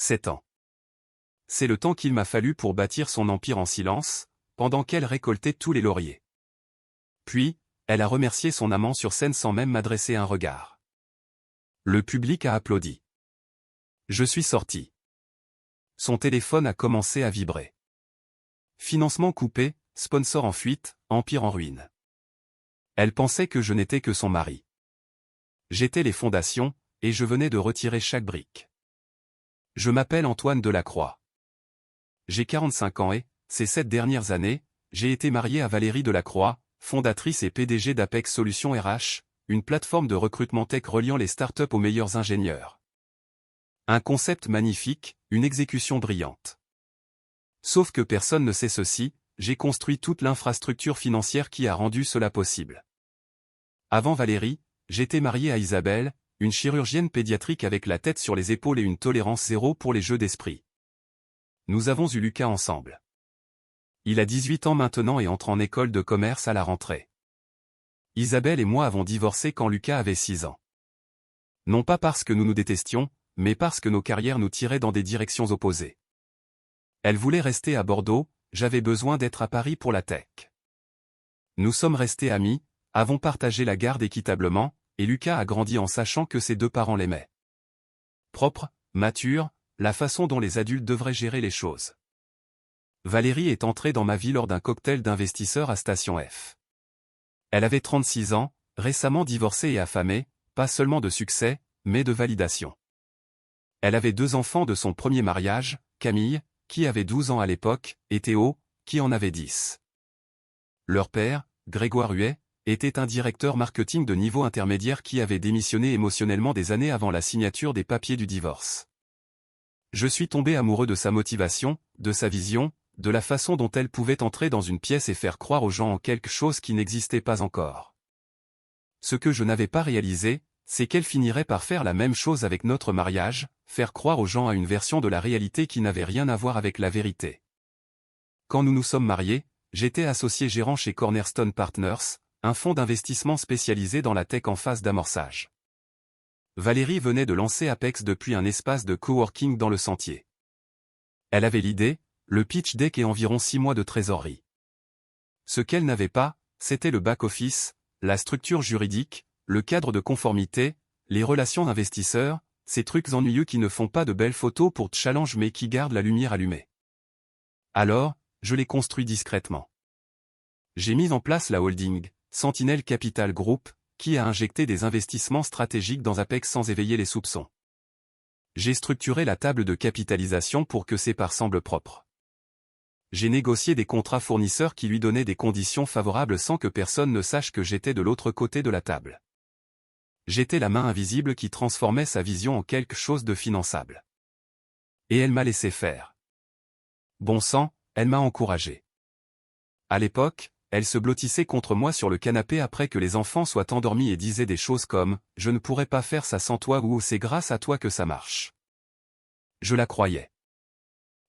7 ans. C'est le temps qu'il m'a fallu pour bâtir son empire en silence, pendant qu'elle récoltait tous les lauriers. Puis, elle a remercié son amant sur scène sans même m'adresser un regard. Le public a applaudi. Je suis sorti. Son téléphone a commencé à vibrer. Financement coupé, sponsor en fuite, empire en ruine. Elle pensait que je n'étais que son mari. J'étais les fondations, et je venais de retirer chaque brique. Je m'appelle Antoine Delacroix. J'ai 45 ans et, ces 7 dernières années, j'ai été marié à Valérie Delacroix, fondatrice et PDG d'Apex Solutions RH, une plateforme de recrutement tech reliant les startups aux meilleurs ingénieurs. Un concept magnifique, une exécution brillante. Sauf que personne ne sait ceci, j'ai construit toute l'infrastructure financière qui a rendu cela possible. Avant Valérie, j'étais marié à Isabelle, une chirurgienne pédiatrique avec la tête sur les épaules et une tolérance zéro pour les jeux d'esprit. Nous avons eu Lucas ensemble. Il a 18 ans maintenant et entre en école de commerce à la rentrée. Isabelle et moi avons divorcé quand Lucas avait 6 ans. Non pas parce que nous nous détestions, mais parce que nos carrières nous tiraient dans des directions opposées. Elle voulait rester à Bordeaux, j'avais besoin d'être à Paris pour la tech. Nous sommes restés amis, avons partagé la garde équitablement, et Lucas a grandi en sachant que ses 2 parents l'aimaient. Propre, mature, la façon dont les adultes devraient gérer les choses. Valérie est entrée dans ma vie lors d'un cocktail d'investisseurs à Station F. Elle avait 36 ans, récemment divorcée et affamée, pas seulement de succès, mais de validation. Elle avait 2 enfants de son premier mariage, Camille, qui avait 12 ans à l'époque, et Théo, qui en avait 10. Leur père, Grégoire Huet, était un directeur marketing de niveau intermédiaire qui avait démissionné émotionnellement des années avant la signature des papiers du divorce. Je suis tombé amoureux de sa motivation, de sa vision, de la façon dont elle pouvait entrer dans une pièce et faire croire aux gens en quelque chose qui n'existait pas encore. Ce que je n'avais pas réalisé, c'est qu'elle finirait par faire la même chose avec notre mariage, faire croire aux gens à une version de la réalité qui n'avait rien à voir avec la vérité. Quand nous nous sommes mariés, j'étais associé gérant chez Cornerstone Partners, un fonds d'investissement spécialisé dans la tech en phase d'amorçage. Valérie venait de lancer Apex depuis un espace de coworking dans le Sentier. Elle avait l'idée, le pitch deck et environ 6 mois de trésorerie. Ce qu'elle n'avait pas, c'était le back-office, la structure juridique, le cadre de conformité, les relations investisseurs, ces trucs ennuyeux qui ne font pas de belles photos pour challenge mais qui gardent la lumière allumée. Alors, je l'ai construit discrètement. J'ai mis en place la holding, Sentinel Capital Group, qui a injecté des investissements stratégiques dans Apex sans éveiller les soupçons. J'ai structuré la table de capitalisation pour que ses parts semblent propres. J'ai négocié des contrats fournisseurs qui lui donnaient des conditions favorables sans que personne ne sache que j'étais de l'autre côté de la table. J'étais la main invisible qui transformait sa vision en quelque chose de finançable. Et elle m'a laissé faire. Bon sang, elle m'a encouragé. À l'époque, elle se blottissait contre moi sur le canapé après que les enfants soient endormis et disait des choses comme « Je ne pourrais pas faire ça sans toi » ou « C'est grâce à toi que ça marche ». Je la croyais.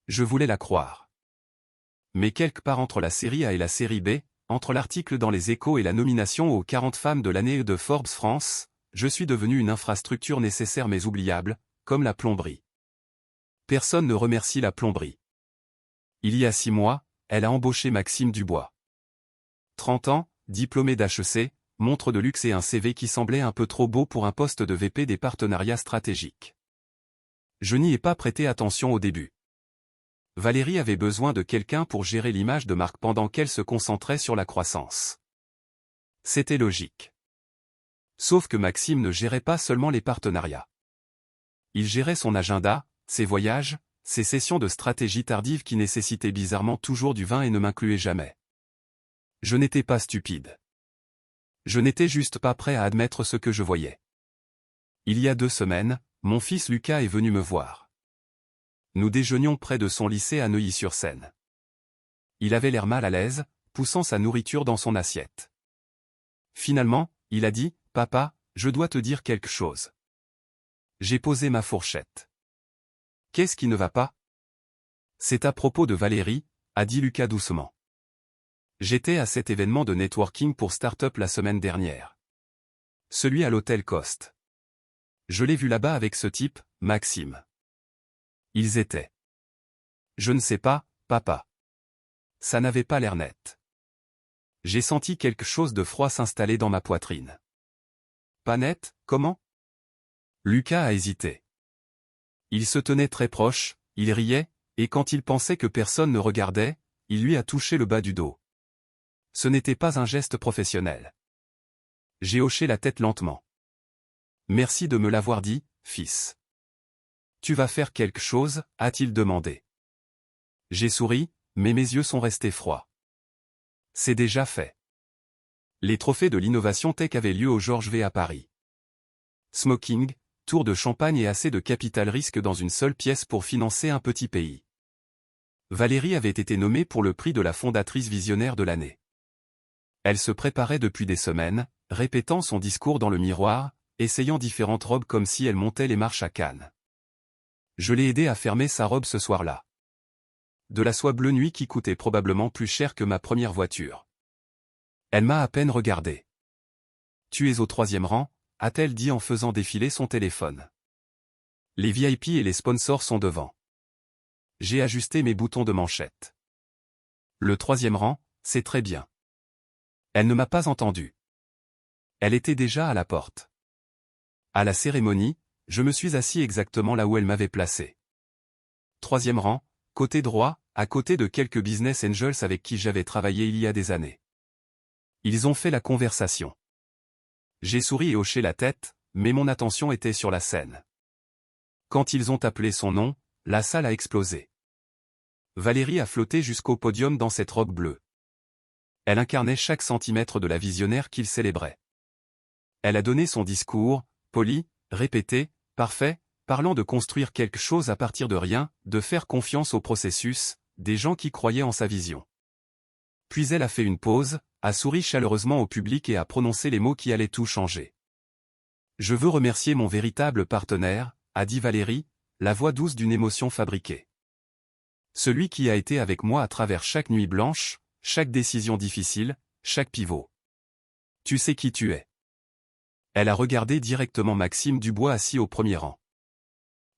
Je voulais la croire. Mais quelque part entre la série A et la série B, entre l'article dans les Échos et la nomination aux 40 femmes de l'année de Forbes France, je suis devenu une infrastructure nécessaire mais oubliable, comme la plomberie. Personne ne remercie la plomberie. Il y a 6 mois, elle a embauché Maxime Dubois. 30 ans, diplômé d'HEC, montre de luxe et un CV qui semblait un peu trop beau pour un poste de VP des partenariats stratégiques. Je n'y ai pas prêté attention au début. Valérie avait besoin de quelqu'un pour gérer l'image de marque pendant qu'elle se concentrait sur la croissance. C'était logique. Sauf que Maxime ne gérait pas seulement les partenariats. Il gérait son agenda, ses voyages, ses sessions de stratégie tardive qui nécessitaient bizarrement toujours du vin et ne m'incluaient jamais. Je n'étais pas stupide. Je n'étais juste pas prêt à admettre ce que je voyais. Il y a 2 semaines, mon fils Lucas est venu me voir. Nous déjeunions près de son lycée à Neuilly-sur-Seine. Il avait l'air mal à l'aise, poussant sa nourriture dans son assiette. Finalement, il a dit « Papa, je dois te dire quelque chose. » J'ai posé ma fourchette. « Qu'est-ce qui ne va pas ?» « C'est à propos de Valérie, » a dit Lucas doucement. J'étais à cet événement de networking pour start-up la semaine dernière. Celui à l'hôtel Coste. Je l'ai vu là-bas avec ce type, Maxime. Ils étaient. Je ne sais pas, papa. Ça n'avait pas l'air net. J'ai senti quelque chose de froid s'installer dans ma poitrine. Pas net, comment? Lucas a hésité. Il se tenait très proche, il riait, et quand il pensait que personne ne regardait, il lui a touché le bas du dos. Ce n'était pas un geste professionnel. J'ai hoché la tête lentement. Merci de me l'avoir dit, fils. Tu vas faire quelque chose, a-t-il demandé. J'ai souri, mais mes yeux sont restés froids. C'est déjà fait. Les trophées de l'innovation tech avaient lieu au Georges V à Paris. Smoking, tour de champagne et assez de capital risque dans une seule pièce pour financer un petit pays. Valérie avait été nommée pour le prix de la fondatrice visionnaire de l'année. Elle se préparait depuis des semaines, répétant son discours dans le miroir, essayant différentes robes comme si elle montait les marches à Cannes. Je l'ai aidée à fermer sa robe ce soir-là. De la soie bleu nuit qui coûtait probablement plus cher que ma première voiture. Elle m'a à peine regardé. Tu es au 3e rang, a-t-elle dit en faisant défiler son téléphone. Les VIP et les sponsors sont devant. J'ai ajusté mes boutons de manchette. Le 3e rang, c'est très bien. Elle ne m'a pas entendu. Elle était déjà à la porte. À la cérémonie, je me suis assis exactement là où elle m'avait placé. 3e rang, côté droit, à côté de quelques business angels avec qui j'avais travaillé il y a des années. Ils ont fait la conversation. J'ai souri et hoché la tête, mais mon attention était sur la scène. Quand ils ont appelé son nom, la salle a explosé. Valérie a flotté jusqu'au podium dans cette robe bleue. Elle incarnait chaque centimètre de la visionnaire qu'il célébrait. Elle a donné son discours, poli, répété, parfait, parlant de construire quelque chose à partir de rien, de faire confiance au processus, des gens qui croyaient en sa vision. Puis elle a fait une pause, a souri chaleureusement au public et a prononcé les mots qui allaient tout changer. Je veux remercier mon véritable partenaire, a dit Valérie, la voix douce d'une émotion fabriquée. Celui qui a été avec moi à travers chaque nuit blanche, chaque décision difficile, chaque pivot. Tu sais qui tu es. Elle a regardé directement Maxime Dubois assis au 1er rang.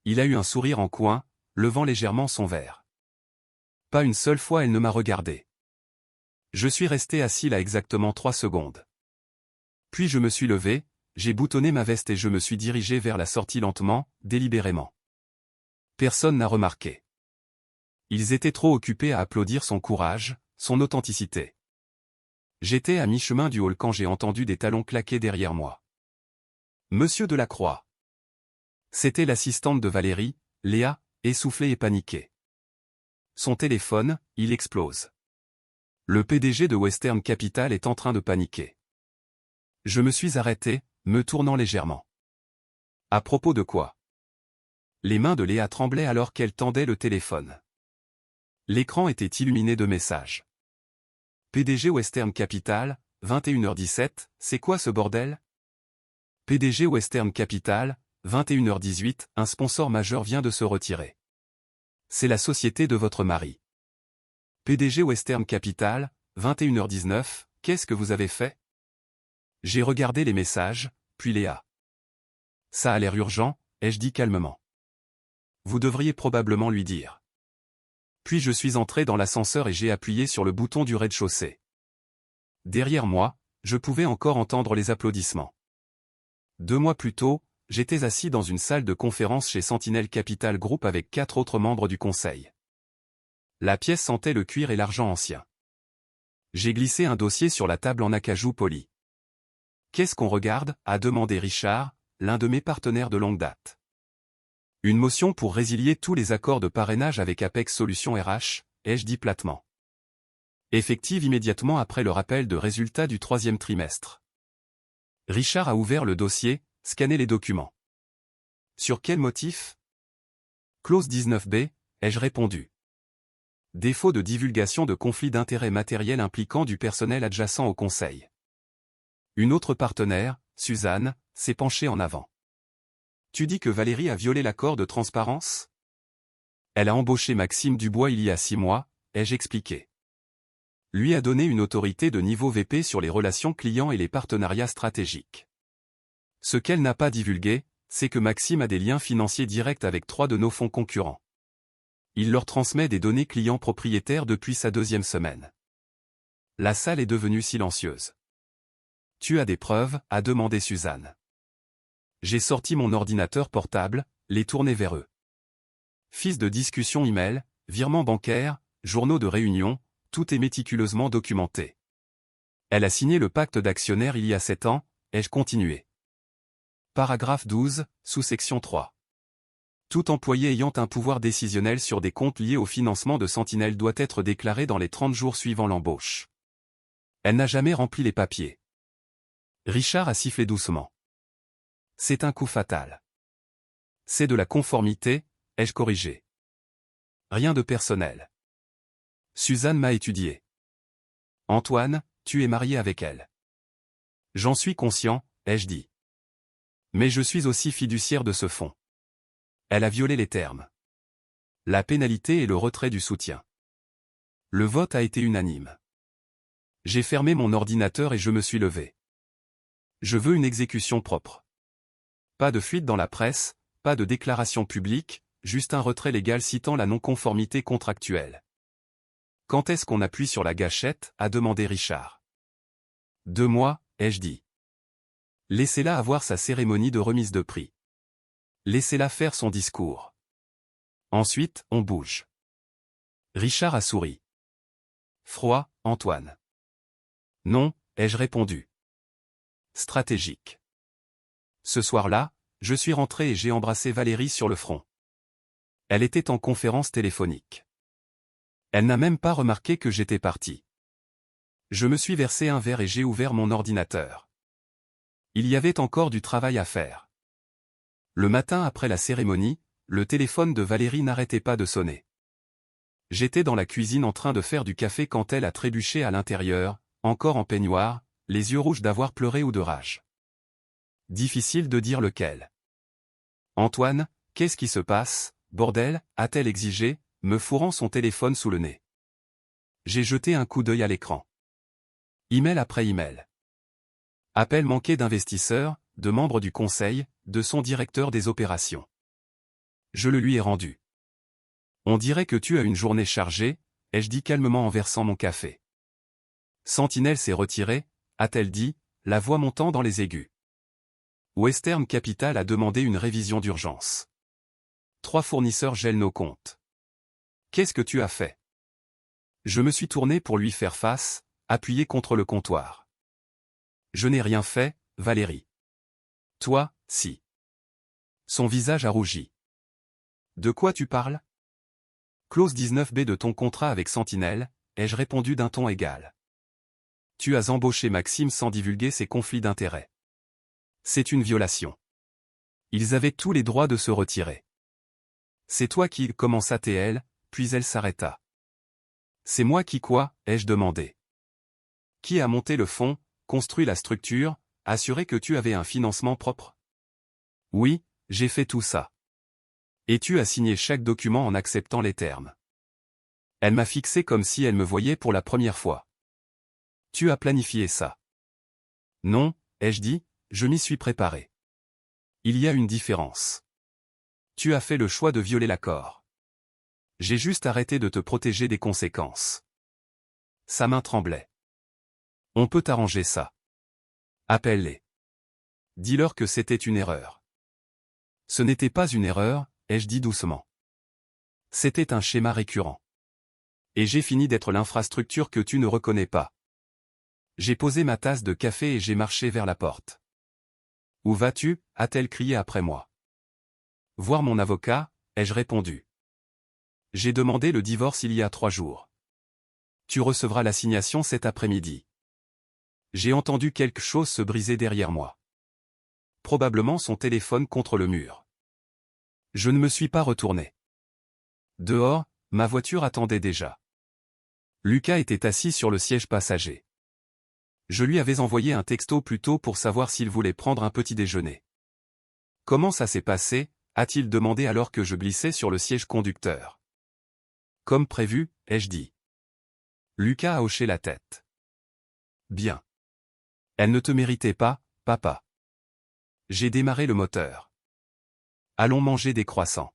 Il a eu un sourire en coin, levant légèrement son verre. Pas une seule fois elle ne m'a regardé. Je suis resté assis là exactement 3 secondes. Puis je me suis levé, j'ai boutonné ma veste et je me suis dirigé vers la sortie lentement, délibérément. Personne n'a remarqué. Ils étaient trop occupés à applaudir son courage, son authenticité. J'étais à mi-chemin du hall quand j'ai entendu des talons claquer derrière moi. Monsieur Delacroix. C'était l'assistante de Valérie, Léa, essoufflée et paniquée. Son téléphone, il explose. Le PDG de Western Capital est en train de paniquer. Je me suis arrêté, me tournant légèrement. À propos de quoi? Les mains de Léa tremblaient alors qu'elle tendait le téléphone. L'écran était illuminé de messages. PDG Western Capital, 21h17, c'est quoi ce bordel? PDG Western Capital, 21h18, un sponsor majeur vient de se retirer. C'est la société de votre mari. PDG Western Capital, 21h19, qu'est-ce que vous avez fait? J'ai regardé les messages, puis Léa. Ça a l'air urgent, ai-je dit calmement. Vous devriez probablement lui dire. Puis je suis entré dans l'ascenseur et j'ai appuyé sur le bouton du rez-de-chaussée. Derrière moi, je pouvais encore entendre les applaudissements. 2 mois plus tôt, j'étais assis dans une salle de conférence chez Sentinel Capital Group avec 4 autres membres du conseil. La pièce sentait le cuir et l'argent ancien. J'ai glissé un dossier sur la table en acajou poli. Qu'est-ce qu'on regarde? A demandé Richard, l'un de mes partenaires de longue date. Une motion pour résilier tous les accords de parrainage avec Apex Solutions RH, ai-je dit platement. Effective immédiatement après le rappel de résultats du 3e trimestre. Richard a ouvert le dossier, scanné les documents. Sur quel motif? Clause 19b, ai-je répondu. Défaut de divulgation de conflits d'intérêts matériels impliquant du personnel adjacent au conseil. Une autre partenaire, Suzanne, s'est penchée en avant. Tu dis que Valérie a violé l'accord de transparence? Elle a embauché Maxime Dubois il y a 6 mois, ai-je expliqué. Lui a donné une autorité de niveau VP sur les relations clients et les partenariats stratégiques. Ce qu'elle n'a pas divulgué, c'est que Maxime a des liens financiers directs avec 3 de nos fonds concurrents. Il leur transmet des données clients propriétaires depuis sa 2e semaine. La salle est devenue silencieuse. Tu as des preuves, a demandé Suzanne. J'ai sorti mon ordinateur portable, les tourné vers eux. Fils de discussion email, virements bancaires, journaux de réunion, tout est méticuleusement documenté. Elle a signé le pacte d'actionnaires il y a 7 ans, ai-je continué. Paragraphe 12, sous-section 3. Tout employé ayant un pouvoir décisionnel sur des comptes liés au financement de Sentinelle doit être déclaré dans les 30 jours suivant l'embauche. Elle n'a jamais rempli les papiers. Richard a sifflé doucement. C'est un coup fatal. C'est de la conformité, ai-je corrigé. Rien de personnel. Suzanne m'a étudié. Antoine, tu es marié avec elle. J'en suis conscient, ai-je dit. Mais je suis aussi fiduciaire de ce fonds. Elle a violé les termes. La pénalité est le retrait du soutien. Le vote a été unanime. J'ai fermé mon ordinateur et je me suis levé. Je veux une exécution propre. Pas de fuite dans la presse, pas de déclaration publique, juste un retrait légal citant la non-conformité contractuelle. Quand est-ce qu'on appuie sur la gâchette, a demandé Richard. 2 mois, ai-je dit. Laissez-la avoir sa cérémonie de remise de prix. Laissez-la faire son discours. Ensuite, on bouge. Richard a souri. Froid, Antoine. Non, ai-je répondu. Stratégique. Ce soir-là, je suis rentré et j'ai embrassé Valérie sur le front. Elle était en conférence téléphonique. Elle n'a même pas remarqué que j'étais parti. Je me suis versé un verre et j'ai ouvert mon ordinateur. Il y avait encore du travail à faire. Le matin après la cérémonie, le téléphone de Valérie n'arrêtait pas de sonner. J'étais dans la cuisine en train de faire du café quand elle a trébuché à l'intérieur, encore en peignoir, les yeux rouges d'avoir pleuré ou de rage. Difficile de dire lequel. Antoine, qu'est-ce qui se passe, bordel, a-t-elle exigé, me fourrant son téléphone sous le nez. J'ai jeté un coup d'œil à l'écran. Email après email. Appel manqué d'investisseurs, de membres du conseil, de son directeur des opérations. Je le lui ai rendu. On dirait que tu as une journée chargée, ai-je dit calmement en versant mon café. Sentinelle s'est retirée, a-t-elle dit, la voix montant dans les aigus. Western Capital a demandé une révision d'urgence. 3 fournisseurs gèlent nos comptes. Qu'est-ce que tu as fait? Je me suis tourné pour lui faire face, appuyé contre le comptoir. Je n'ai rien fait, Valérie. Toi, si. Son visage a rougi. De quoi tu parles? Clause 19B de ton contrat avec Sentinelle, ai-je répondu d'un ton égal. Tu as embauché Maxime sans divulguer ses conflits d'intérêts. C'est une violation. Ils avaient tous les droits de se retirer. C'est toi qui, commença TL, puis elle s'arrêta. C'est moi qui quoi, ai-je demandé. Qui a monté le fonds, construit la structure, assuré que tu avais un financement propre? Oui, j'ai fait tout ça. Et tu as signé chaque document en acceptant les termes. Elle m'a fixé comme si elle me voyait pour la première fois. Tu as planifié ça. Non, ai-je dit, je m'y suis préparé. Il y a une différence. Tu as fait le choix de violer l'accord. J'ai juste arrêté de te protéger des conséquences. Sa main tremblait. On peut arranger ça. Appelle-les. Dis-leur que c'était une erreur. Ce n'était pas une erreur, ai-je dit doucement. C'était un schéma récurrent. Et j'ai fini d'être l'infrastructure que tu ne reconnais pas. J'ai posé ma tasse de café et j'ai marché vers la porte. Où vas-tu? A-t-elle crié après moi. Voir mon avocat, ai-je répondu. J'ai demandé le divorce il y a 3 jours. Tu recevras l'assignation cet après-midi. J'ai entendu quelque chose se briser derrière moi. Probablement son téléphone contre le mur. Je ne me suis pas retourné. Dehors, ma voiture attendait déjà. Lucas était assis sur le siège passager. Je lui avais envoyé un texto plus tôt pour savoir s'il voulait prendre un petit déjeuner. Comment ça s'est passé? A-t-il demandé alors que je glissais sur le siège conducteur. Comme prévu, ai-je dit. Lucas a hoché la tête. Bien. Elle ne te méritait pas, papa. J'ai démarré le moteur. Allons manger des croissants.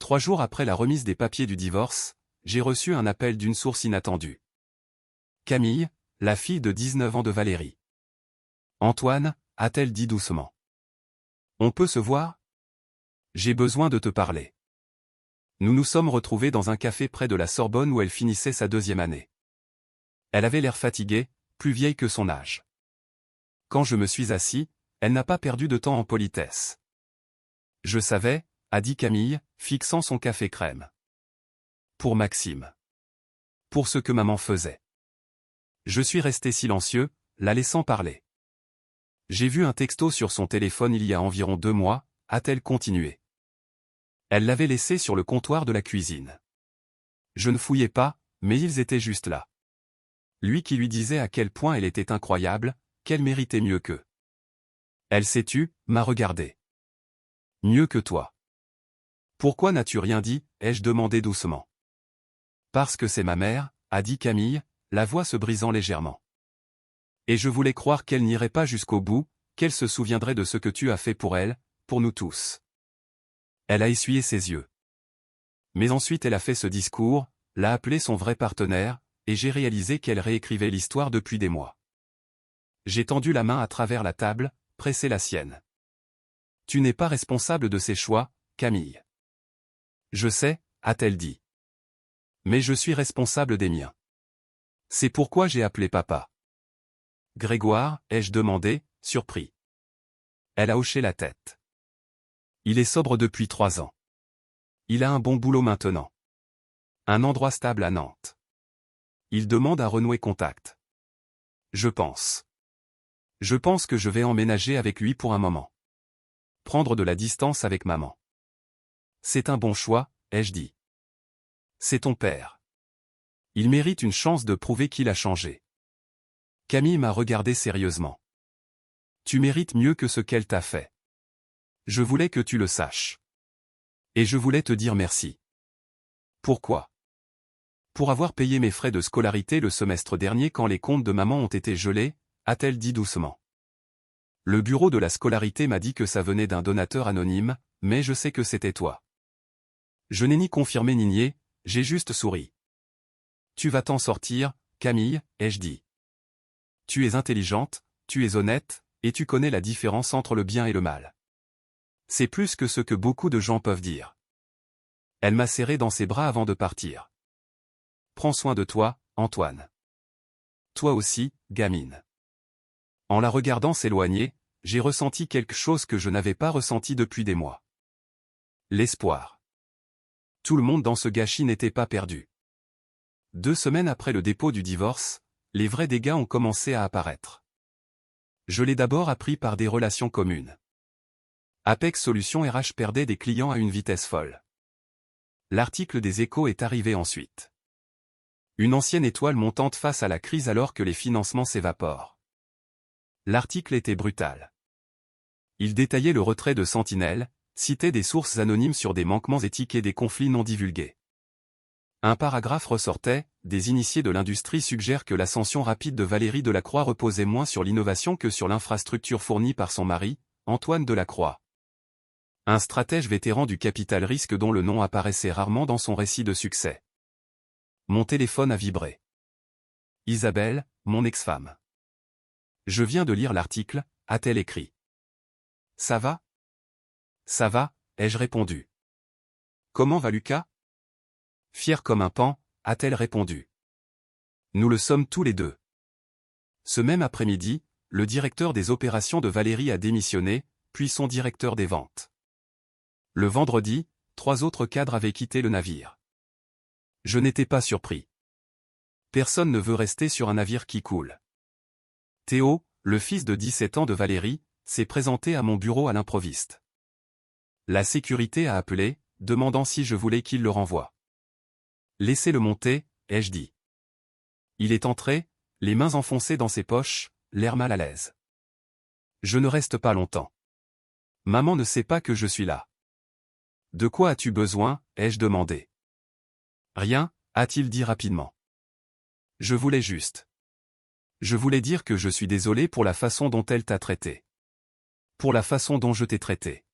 3 jours après la remise des papiers du divorce, j'ai reçu un appel d'une source inattendue. Camille, la fille de 19 ans de Valérie. Antoine, a-t-elle dit doucement. On peut se voir? J'ai besoin de te parler. Nous nous sommes retrouvés dans un café près de la Sorbonne où elle finissait sa 2e année. Elle avait l'air fatiguée, plus vieille que son âge. Quand je me suis assis, elle n'a pas perdu de temps en politesse. Je savais, a dit Camille, fixant son café crème. Pour Maxime. Pour ce que maman faisait. Je suis resté silencieux, la laissant parler. J'ai vu un texto sur son téléphone il y a environ 2 mois, a-t-elle continué. Elle l'avait laissé sur le comptoir de la cuisine. Je ne fouillais pas, mais ils étaient juste là. Lui qui lui disait à quel point elle était incroyable, qu'elle méritait mieux qu'eux. Elle s'est tue, m'a regardé. Mieux que toi. Pourquoi n'as-tu rien dit, ai-je demandé doucement. Parce que c'est ma mère, a dit Camille, la voix se brisant légèrement. Et je voulais croire qu'elle n'irait pas jusqu'au bout, qu'elle se souviendrait de ce que tu as fait pour elle, pour nous tous. Elle a essuyé ses yeux. Mais ensuite elle a fait ce discours, l'a appelé son vrai partenaire, et j'ai réalisé qu'elle réécrivait l'histoire depuis des mois. J'ai tendu la main à travers la table, pressé la sienne. Tu n'es pas responsable de ses choix, Camille. Je sais, a-t-elle dit. Mais je suis responsable des miens. C'est pourquoi j'ai appelé papa. Grégoire, ai-je demandé, surpris. Elle a hoché la tête. Il est sobre depuis 3 ans. Il a un bon boulot maintenant. Un endroit stable à Nantes. Il demande à renouer contact. Je pense. Je pense que je vais emménager avec lui pour un moment. Prendre de la distance avec maman. C'est un bon choix, ai-je dit. C'est ton père. Il mérite une chance de prouver qu'il a changé. Camille m'a regardé sérieusement. Tu mérites mieux que ce qu'elle t'a fait. Je voulais que tu le saches. Et je voulais te dire merci. Pourquoi? Pour avoir payé mes frais de scolarité le semestre dernier quand les comptes de maman ont été gelés, a-t-elle dit doucement. Le bureau de la scolarité m'a dit que ça venait d'un donateur anonyme, mais je sais que c'était toi. Je n'ai ni confirmé ni nié, j'ai juste souri. Tu vas t'en sortir, Camille, ai-je dit. Tu es intelligente, tu es honnête, et tu connais la différence entre le bien et le mal. C'est plus que ce que beaucoup de gens peuvent dire. Elle m'a serré dans ses bras avant de partir. Prends soin de toi, Antoine. Toi aussi, gamine. En la regardant s'éloigner, j'ai ressenti quelque chose que je n'avais pas ressenti depuis des mois. L'espoir. Tout le monde dans ce gâchis n'était pas perdu. 2 semaines après le dépôt du divorce, les vrais dégâts ont commencé à apparaître. Je l'ai d'abord appris par des relations communes. Apex Solutions RH perdait des clients à une vitesse folle. L'article des Échos est arrivé ensuite. Une ancienne étoile montante face à la crise alors que les financements s'évaporent. L'article était brutal. Il détaillait le retrait de Sentinelle, citait des sources anonymes sur des manquements éthiques et des conflits non divulgués. Un paragraphe ressortait, des initiés de l'industrie suggèrent que l'ascension rapide de Valérie Delacroix reposait moins sur l'innovation que sur l'infrastructure fournie par son mari, Antoine Delacroix. Un stratège vétéran du capital risque dont le nom apparaissait rarement dans son récit de succès. Mon téléphone a vibré. Isabelle, mon ex-femme. Je viens de lire l'article, a-t-elle écrit. Ça va? Ça va, ai-je répondu. Comment va Lucas? Fier comme un paon, a-t-elle répondu. Nous le sommes tous les deux. Ce même après-midi, le directeur des opérations de Valérie a démissionné, puis son directeur des ventes. Le vendredi, 3 autres cadres avaient quitté le navire. Je n'étais pas surpris. Personne ne veut rester sur un navire qui coule. Théo, le fils de 17 ans de Valérie, s'est présenté à mon bureau à l'improviste. La sécurité a appelé, demandant si je voulais qu'il le renvoie. Laissez-le monter, ai-je dit. Il est entré, les mains enfoncées dans ses poches, l'air mal à l'aise. Je ne reste pas longtemps. Maman ne sait pas que je suis là. De quoi as-tu besoin, ai-je demandé. Rien, a-t-il dit rapidement. Je voulais juste. Je voulais dire que je suis désolé pour la façon dont elle t'a traité. Pour la façon dont je t'ai traité.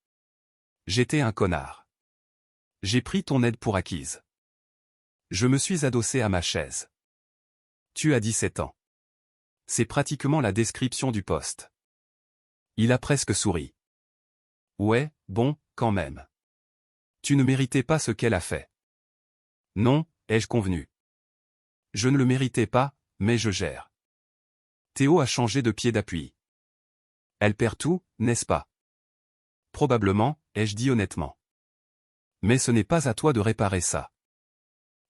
J'étais un connard. J'ai pris ton aide pour acquise. Je me suis adossé à ma chaise. Tu as 17 ans. C'est pratiquement la description du poste. Il a presque souri. Ouais, bon, quand même. Tu ne méritais pas ce qu'elle a fait. Non, ai-je convenu. Je ne le méritais pas, mais je gère. Théo a changé de pied d'appui. Elle perd tout, n'est-ce pas? Probablement, ai-je dit honnêtement. Mais ce n'est pas à toi de réparer ça.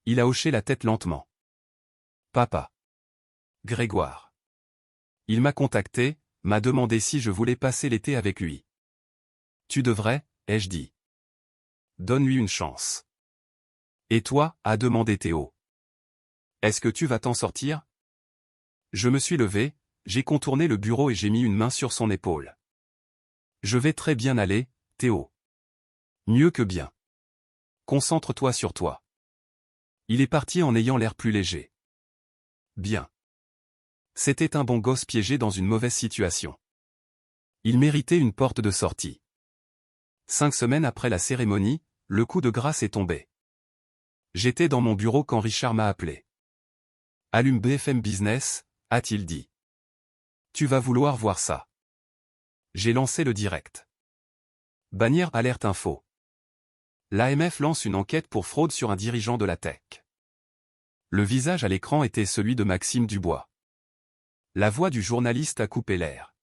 Il a hoché la tête lentement. Papa. Grégoire. Il m'a contacté, m'a demandé si je voulais passer l'été avec lui. Tu devrais, ai-je dit. Donne-lui une chance. Et toi, a demandé Théo. Est-ce que tu vas t'en sortir? Je me suis levé, j'ai contourné le bureau et j'ai mis une main sur son épaule. Je vais très bien aller, Théo. Mieux que bien. Concentre-toi sur toi. Il est parti en ayant l'air plus léger. Bien. C'était un bon gosse piégé dans une mauvaise situation. Il méritait une porte de sortie. 5 semaines après la cérémonie, le coup de grâce est tombé. J'étais dans mon bureau quand Richard m'a appelé. Allume BFM Business, a-t-il dit. Tu vas vouloir voir ça. J'ai lancé le direct. Bannière alerte info. L'AMF lance une enquête pour fraude sur un dirigeant de la tech. Le visage à l'écran était celui de Maxime Dubois. La voix du journaliste a coupé l'air.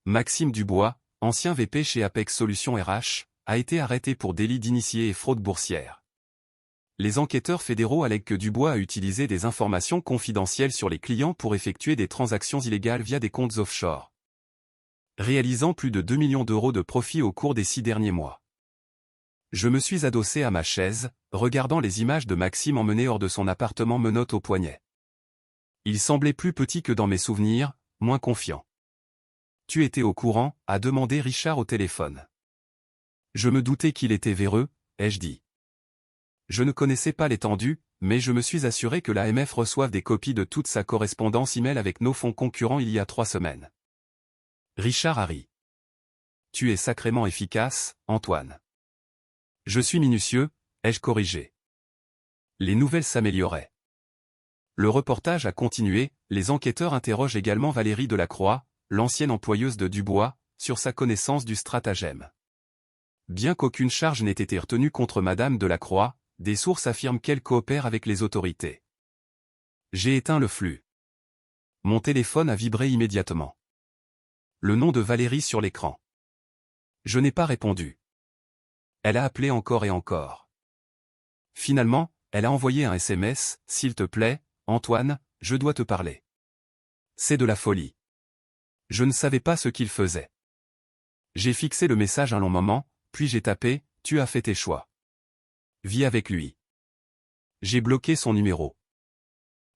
Maxime Dubois, ancien VP chez Apex Solutions RH, a été arrêté pour délit d'initié et fraude boursière. Les enquêteurs fédéraux allèguent que Dubois a utilisé des informations confidentielles sur les clients pour effectuer des transactions illégales via des comptes offshore, réalisant plus de 2 millions d'euros de profit au cours des 6 derniers mois. Je me suis adossé à ma chaise, regardant les images de Maxime emmené hors de son appartement menottes au poignet. Il semblait plus petit que dans mes souvenirs, moins confiant. Tu étais au courant, a demandé Richard au téléphone. Je me doutais qu'il était véreux, ai-je dit. Je ne connaissais pas l'étendue, mais je me suis assuré que l'AMF reçoive des copies de toute sa correspondance email avec nos fonds concurrents il y a 3 semaines. Richard a ri. Tu es sacrément efficace, Antoine. Je suis minutieux, ai-je corrigé. Les nouvelles s'amélioraient. Le reportage a continué, les enquêteurs interrogent également Valérie Delacroix, l'ancienne employeuse de Dubois, sur sa connaissance du stratagème. Bien qu'aucune charge n'ait été retenue contre Madame Delacroix, des sources affirment qu'elle coopère avec les autorités. J'ai éteint le flux. Mon téléphone a vibré immédiatement. Le nom de Valérie sur l'écran. Je n'ai pas répondu. Elle a appelé encore et encore. Finalement, elle a envoyé un SMS, « S'il te plaît, Antoine, je dois te parler. » C'est de la folie. Je ne savais pas ce qu'il faisait. J'ai fixé le message un long moment, puis j'ai tapé, « Tu as fait tes choix. Vis avec lui. » J'ai bloqué son numéro.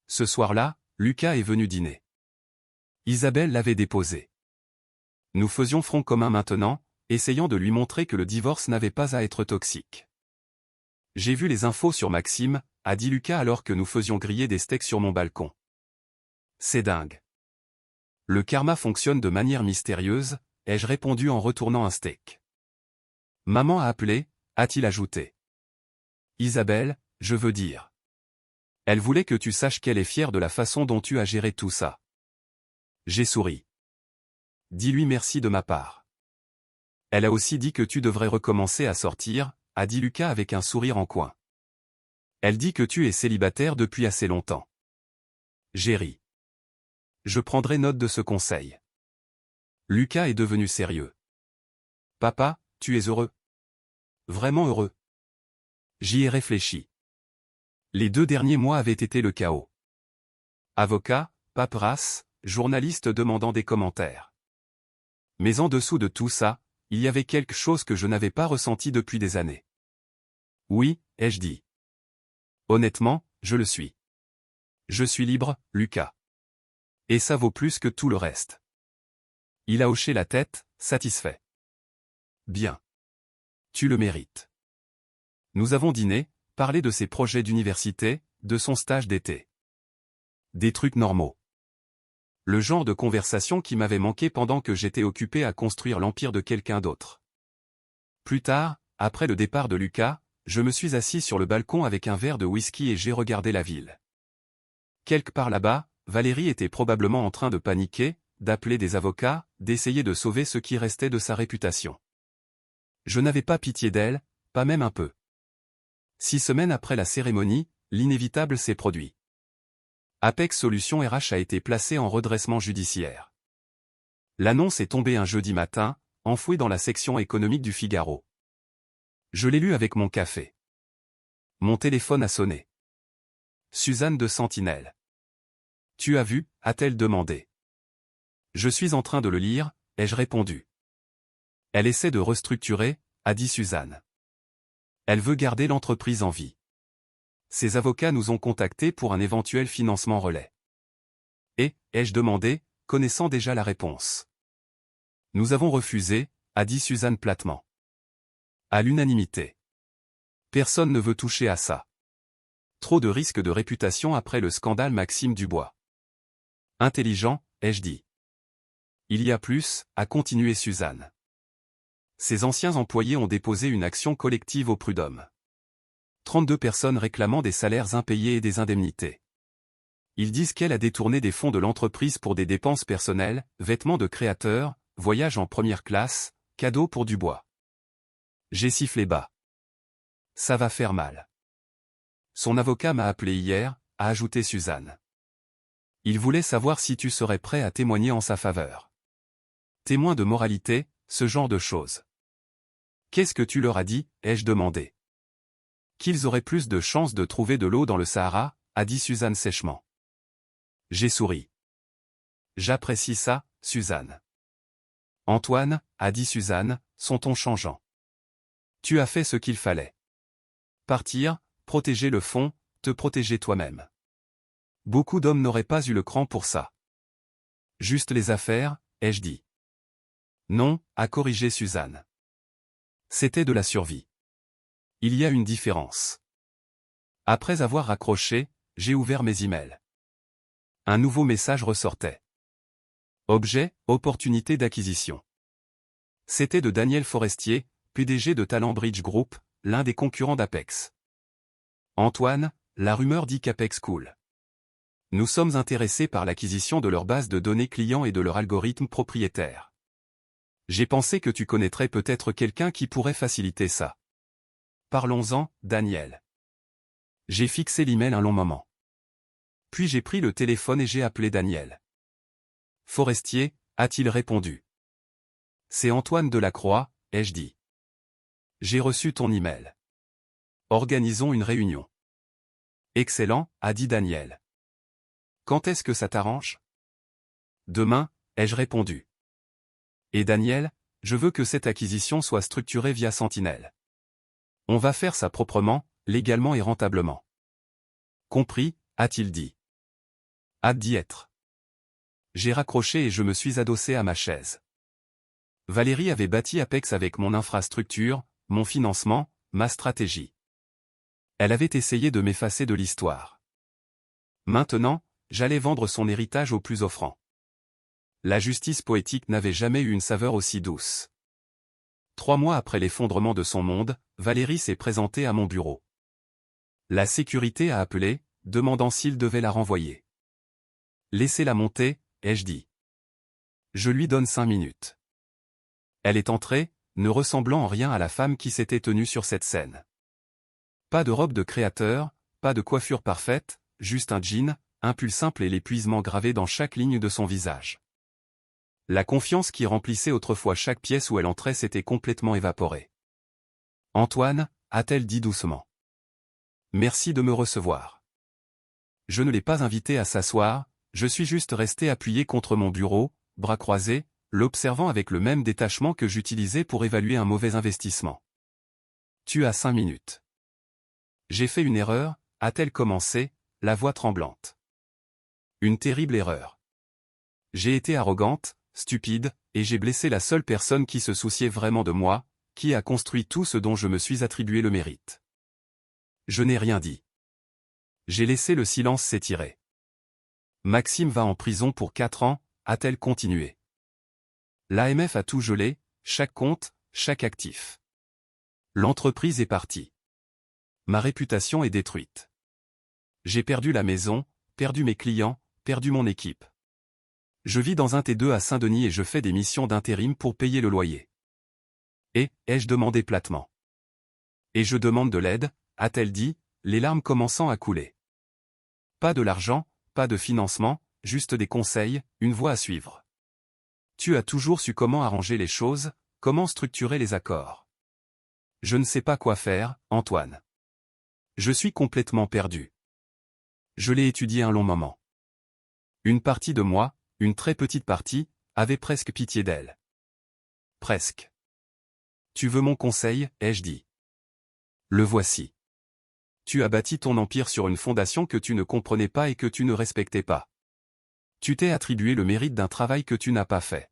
Ce soir-là, Lucas est venu dîner. Isabelle l'avait déposé. Nous faisions front commun maintenant, essayant de lui montrer que le divorce n'avait pas à être toxique. J'ai vu les infos sur Maxime, a dit Lucas alors que nous faisions griller des steaks sur mon balcon. C'est dingue. Le karma fonctionne de manière mystérieuse, ai-je répondu en retournant un steak. Maman a appelé, a-t-il ajouté. Isabelle, je veux dire. Elle voulait que tu saches qu'elle est fière de la façon dont tu as géré tout ça. J'ai souri. Dis-lui merci de ma part. Elle a aussi dit que tu devrais recommencer à sortir, a dit Lucas avec un sourire en coin. Elle dit que tu es célibataire depuis assez longtemps. J'ai ri. Je prendrai note de ce conseil. Lucas est devenu sérieux. Papa, tu es heureux? Vraiment heureux? J'y ai réfléchi. Les 2 derniers mois avaient été le chaos. Avocat, paperasse, journaliste demandant des commentaires. Mais en dessous de tout ça, il y avait quelque chose que je n'avais pas ressenti depuis des années. Oui, ai-je dit. Honnêtement, je le suis. Je suis libre, Lucas. Et ça vaut plus que tout le reste. Il a hoché la tête, satisfait. Bien. Tu le mérites. Nous avons dîné, parlé de ses projets d'université, de son stage d'été. Des trucs normaux. Le genre de conversation qui m'avait manqué pendant que j'étais occupé à construire l'empire de quelqu'un d'autre. Plus tard, après le départ de Lucas, je me suis assis sur le balcon avec un verre de whisky et j'ai regardé la ville. Quelque part là-bas, Valérie était probablement en train de paniquer, d'appeler des avocats, d'essayer de sauver ce qui restait de sa réputation. Je n'avais pas pitié d'elle, pas même un peu. 6 semaines après la cérémonie, l'inévitable s'est produit. Apex Solutions RH a été placé en redressement judiciaire. L'annonce est tombée un jeudi matin, enfouie dans la section économique du Figaro. Je l'ai lu avec mon café. Mon téléphone a sonné. Suzanne de Sentinelle. Tu as vu, a-t-elle demandé. Je suis en train de le lire, ai-je répondu. Elle essaie de restructurer, a dit Suzanne. Elle veut garder l'entreprise en vie. Ses avocats nous ont contactés pour un éventuel financement relais. Et, ai-je demandé, connaissant déjà la réponse. Nous avons refusé, a dit Suzanne platement. À l'unanimité. Personne ne veut toucher à ça. Trop de risques de réputation après le scandale Maxime Dubois. Intelligent, ai-je dit. Il y a plus, a continué Suzanne. Ses anciens employés ont déposé une action collective au prud'homme. 32 personnes réclamant des salaires impayés et des indemnités. Ils disent qu'elle a détourné des fonds de l'entreprise pour des dépenses personnelles, vêtements de créateurs, voyages en première classe, cadeaux pour Dubois. J'ai sifflé bas. Ça va faire mal. Son avocat m'a appelé hier, a ajouté Suzanne. Il voulait savoir si tu serais prêt à témoigner en sa faveur. Témoin de moralité, ce genre de choses. Qu'est-ce que tu leur as dit, ai-je demandé. Qu'ils auraient plus de chances de trouver de l'eau dans le Sahara, a dit Suzanne sèchement. J'ai souri. J'apprécie ça, Suzanne. Antoine, a dit Suzanne, son ton changeant. Tu as fait ce qu'il fallait. Partir, protéger le fond, te protéger toi-même. Beaucoup d'hommes n'auraient pas eu le cran pour ça. Juste les affaires, ai-je dit. Non, a corrigé Suzanne. C'était de la survie. Il y a une différence. Après avoir raccroché, j'ai ouvert mes emails. Un nouveau message ressortait. Objet, opportunité d'acquisition. C'était de Daniel Forestier, PDG de Talent Bridge Group, l'un des concurrents d'Apex. Antoine, la rumeur dit qu'Apex coule. Nous sommes intéressés par l'acquisition de leur base de données clients et de leur algorithme propriétaire. J'ai pensé que tu connaîtrais peut-être quelqu'un qui pourrait faciliter ça. Parlons-en, Daniel. J'ai fixé l'email un long moment. Puis j'ai pris le téléphone et j'ai appelé Daniel. Forestier, a-t-il répondu. C'est Antoine Delacroix, ai-je dit. J'ai reçu ton email. Organisons une réunion. Excellent, a dit Daniel. Quand est-ce que ça t'arrange? Demain, ai-je répondu. Et Daniel, je veux que cette acquisition soit structurée via Sentinelle. On va faire ça proprement, légalement et rentablement. Compris, a-t-il dit. Hâte d'y être. J'ai raccroché et je me suis adossé à ma chaise. Valérie avait bâti Apex avec mon infrastructure, mon financement, ma stratégie. Elle avait essayé de m'effacer de l'histoire. Maintenant, j'allais vendre son héritage au plus offrant. La justice poétique n'avait jamais eu une saveur aussi douce. 3 mois après l'effondrement de son monde, Valérie s'est présentée à mon bureau. La sécurité a appelé, demandant s'il devait la renvoyer. Laissez-la monter, ai-je dit. Je lui donne 5 minutes. Elle est entrée, ne ressemblant en rien à la femme qui s'était tenue sur cette scène. Pas de robe de créateur, pas de coiffure parfaite, juste un jean, un pull simple et l'épuisement gravé dans chaque ligne de son visage. La confiance qui remplissait autrefois chaque pièce où elle entrait s'était complètement évaporée. Antoine, a-t-elle dit doucement. Merci de me recevoir. Je ne l'ai pas invité à s'asseoir, je suis juste resté appuyé contre mon bureau, bras croisés, l'observant avec le même détachement que j'utilisais pour évaluer un mauvais investissement. Tu as 5 minutes. J'ai fait une erreur, a-t-elle commencé, la voix tremblante. Une terrible erreur. J'ai été arrogante, stupide, et j'ai blessé la seule personne qui se souciait vraiment de moi, qui a construit tout ce dont je me suis attribué le mérite. Je n'ai rien dit. J'ai laissé le silence s'étirer. Maxime va en prison pour 4 ans, a-t-elle continué. L'AMF a tout gelé, chaque compte, chaque actif. L'entreprise est partie. Ma réputation est détruite. J'ai perdu la maison, perdu mes clients, perdu mon équipe. Je vis dans un T2 à Saint-Denis et je fais des missions d'intérim pour payer le loyer. Et, ai-je demandé platement. Et je demande de l'aide, a-t-elle dit, les larmes commençant à couler. Pas de l'argent, pas de financement, juste des conseils, une voie à suivre. Tu as toujours su comment arranger les choses, comment structurer les accords. Je ne sais pas quoi faire, Antoine. Je suis complètement perdu. Je l'ai étudié un long moment. Une partie de moi, une très petite partie, avait presque pitié d'elle. Presque. Tu veux mon conseil, ai-je dit. Le voici. Tu as bâti ton empire sur une fondation que tu ne comprenais pas et que tu ne respectais pas. Tu t'es attribué le mérite d'un travail que tu n'as pas fait.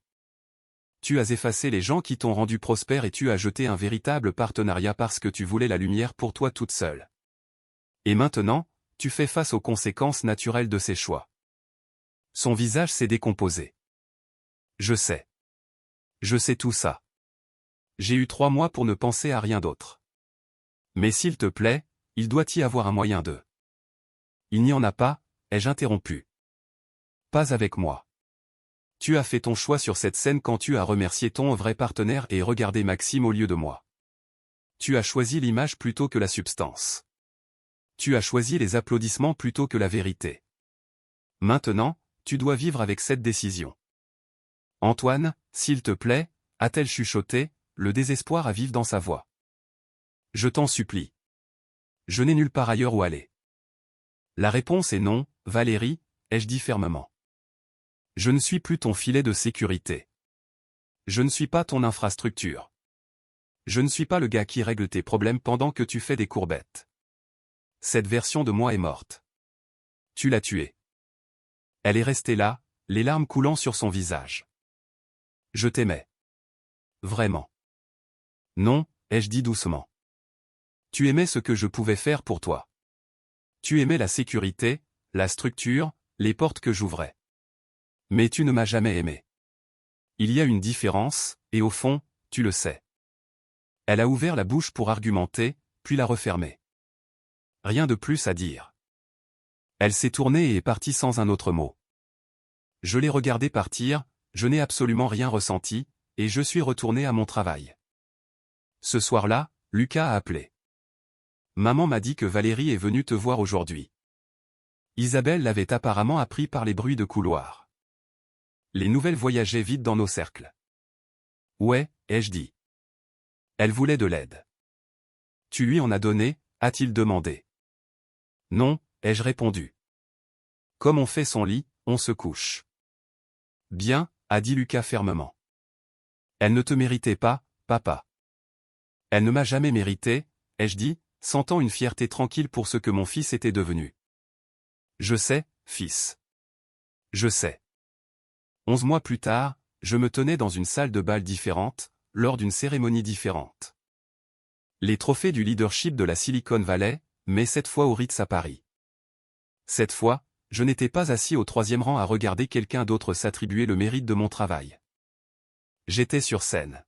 Tu as effacé les gens qui t'ont rendu prospère et tu as jeté un véritable partenariat parce que tu voulais la lumière pour toi toute seule. Et maintenant, tu fais face aux conséquences naturelles de ces choix. Son visage s'est décomposé. Je sais. Je sais tout ça. J'ai eu 3 mois pour ne penser à rien d'autre. Mais s'il te plaît, il doit y avoir un moyen de... Il n'y en a pas, ai-je interrompu. Pas avec moi. Tu as fait ton choix sur cette scène quand tu as remercié ton vrai partenaire et regardé Maxime au lieu de moi. Tu as choisi l'image plutôt que la substance. Tu as choisi les applaudissements plutôt que la vérité. Maintenant, tu dois vivre avec cette décision. Antoine, s'il te plaît, a-t-elle chuchoté, le désespoir à vivre dans sa voix. Je t'en supplie. Je n'ai nulle part ailleurs où aller. La réponse est non, Valérie, ai-je dit fermement. Je ne suis plus ton filet de sécurité. Je ne suis pas ton infrastructure. Je ne suis pas le gars qui règle tes problèmes pendant que tu fais des courbettes. Cette version de moi est morte. Tu l'as tuée. Elle est restée là, les larmes coulant sur son visage. Je t'aimais. Vraiment. Non, ai-je dit doucement. Tu aimais ce que je pouvais faire pour toi. Tu aimais la sécurité, la structure, les portes que j'ouvrais. Mais tu ne m'as jamais aimé. Il y a une différence, et au fond, tu le sais. Elle a ouvert la bouche pour argumenter, puis l'a refermée. Rien de plus à dire. Elle s'est tournée et est partie sans un autre mot. Je l'ai regardée partir, je n'ai absolument rien ressenti, et je suis retourné à mon travail. Ce soir-là, Lucas a appelé. Maman m'a dit que Valérie est venue te voir aujourd'hui. Isabelle l'avait apparemment appris par les bruits de couloir. Les nouvelles voyageaient vite dans nos cercles. Ouais, ai-je dit. Elle voulait de l'aide. Tu lui en as donné, a-t-il demandé. Non, ai-je répondu. Comme on fait son lit, on se couche. Bien, a dit Lucas fermement. Elle ne te méritait pas, papa. Elle ne m'a jamais mérité, ai-je dit, sentant une fierté tranquille pour ce que mon fils était devenu. Je sais, fils. Je sais. 11 mois plus tard, je me tenais dans une salle de bal différente, lors d'une cérémonie différente. Les trophées du leadership de la Silicon Valley, mais cette fois au Ritz à Paris. Cette fois, je n'étais pas assis au 3e rang à regarder quelqu'un d'autre s'attribuer le mérite de mon travail. J'étais sur scène.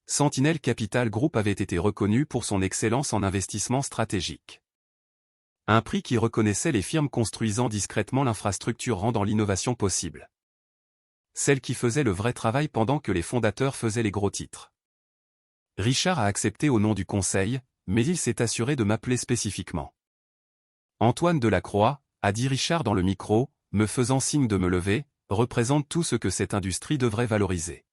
Sentinel Capital Group avait été reconnu pour son excellence en investissement stratégique. Un prix qui reconnaissait les firmes construisant discrètement l'infrastructure rendant l'innovation possible. Celle qui faisait le vrai travail pendant que les fondateurs faisaient les gros titres. Richard a accepté au nom du conseil, mais il s'est assuré de m'appeler spécifiquement. Antoine Delacroix, a dit Richard dans le micro, me faisant signe de me lever, représente tout ce que cette industrie devrait valoriser.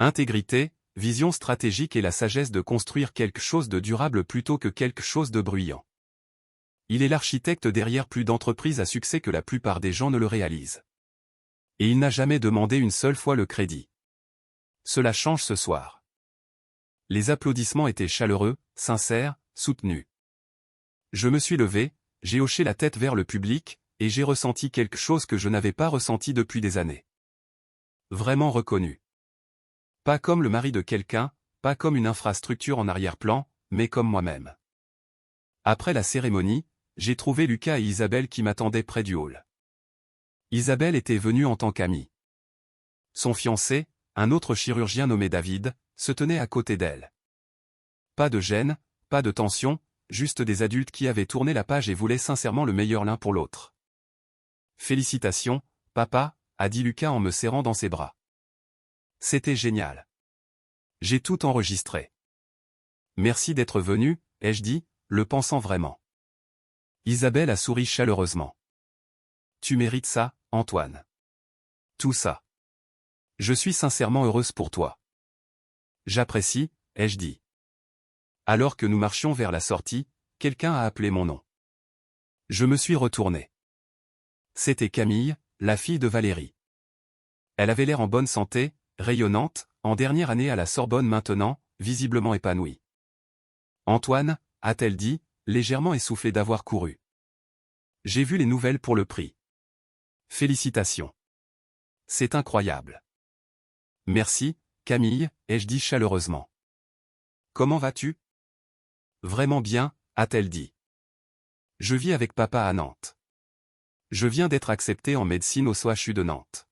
Intégrité, vision stratégique et la sagesse de construire quelque chose de durable plutôt que quelque chose de bruyant. Il est l'architecte derrière plus d'entreprises à succès que la plupart des gens ne le réalisent. Et il n'a jamais demandé une seule fois le crédit. Cela change ce soir. Les applaudissements étaient chaleureux, sincères, soutenus. Je me suis levé, j'ai hoché la tête vers le public, et j'ai ressenti quelque chose que je n'avais pas ressenti depuis des années. Vraiment reconnu. Pas comme le mari de quelqu'un, pas comme une infrastructure en arrière-plan, mais comme moi-même. Après la cérémonie, j'ai trouvé Lucas et Isabelle qui m'attendaient près du hall. Isabelle était venue en tant qu'amie. Son fiancé, un autre chirurgien nommé David, se tenait à côté d'elle. Pas de gêne, pas de tension, juste des adultes qui avaient tourné la page et voulaient sincèrement le meilleur l'un pour l'autre. Félicitations, papa, a dit Lucas en me serrant dans ses bras. C'était génial. J'ai tout enregistré. Merci d'être venu, ai-je dit, le pensant vraiment. Isabelle a souri chaleureusement. Tu mérites ça, Antoine. Tout ça. Je suis sincèrement heureuse pour toi. J'apprécie, ai-je dit. Alors que nous marchions vers la sortie, quelqu'un a appelé mon nom. Je me suis retourné. C'était Camille, la fille de Valérie. Elle avait l'air en bonne santé, rayonnante, en dernière année à la Sorbonne maintenant, visiblement épanouie. Antoine, a-t-elle dit, légèrement essoufflée d'avoir couru. J'ai vu les nouvelles pour le prix. Félicitations. C'est incroyable. Merci, Camille, ai-je dit chaleureusement. Comment vas-tu? Vraiment bien, a-t-elle dit. Je vis avec papa à Nantes. Je viens d'être accepté en médecine au CHU de Nantes.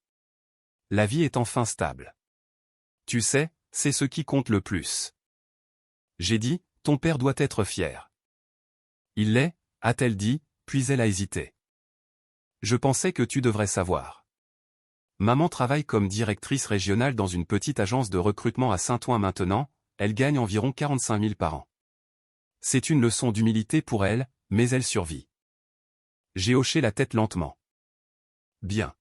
La vie est enfin stable. Tu sais, c'est ce qui compte le plus. J'ai dit, ton père doit être fier. Il l'est, a-t-elle dit, puis elle a hésité. Je pensais que tu devrais savoir. Maman travaille comme directrice régionale dans une petite agence de recrutement à Saint-Ouen maintenant, elle gagne environ 45 000 par an. C'est une leçon d'humilité pour elle, mais elle survit. J'ai hoché la tête lentement. Bien.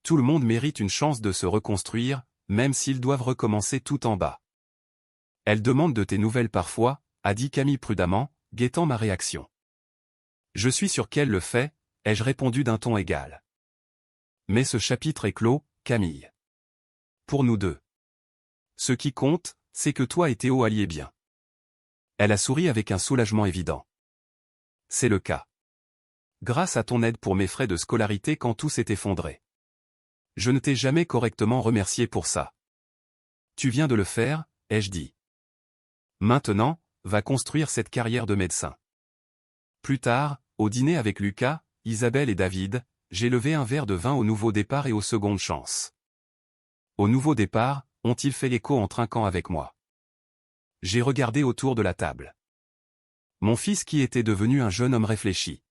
Tout le monde mérite une chance de se reconstruire, même s'ils doivent recommencer tout en bas. Elle demande de tes nouvelles parfois, a dit Camille prudemment, guettant ma réaction. Je suis sûr qu'elle le fait, ai-je répondu d'un ton égal. Mais ce chapitre est clos, Camille. Pour nous deux. Ce qui compte, c'est que toi et Théo alliez bien. Elle a souri avec un soulagement évident. C'est le cas. Grâce à ton aide pour mes frais de scolarité quand tout s'est effondré. Je ne t'ai jamais correctement remercié pour ça. Tu viens de le faire, ai-je dit. Maintenant, va construire cette carrière de médecin. Plus tard, au dîner avec Lucas, Isabelle et David, j'ai levé un verre de vin au nouveau départ et aux secondes chances. Au nouveau départ, ont-ils fait l'écho en trinquant avec moi. J'ai regardé autour de la table. Mon fils qui était devenu un jeune homme réfléchi.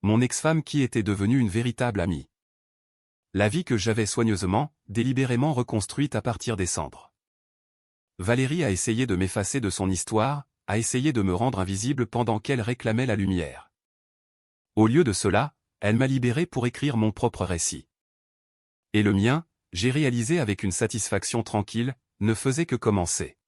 Mon ex-femme qui était devenue une véritable amie. La vie que j'avais soigneusement, délibérément reconstruite à partir des cendres. Valérie a essayé de m'effacer de son histoire, a essayé de me rendre invisible pendant qu'elle réclamait la lumière. Au lieu de cela, elle m'a libéré pour écrire mon propre récit. Et le mien, j'ai réalisé avec une satisfaction tranquille, ne faisait que commencer.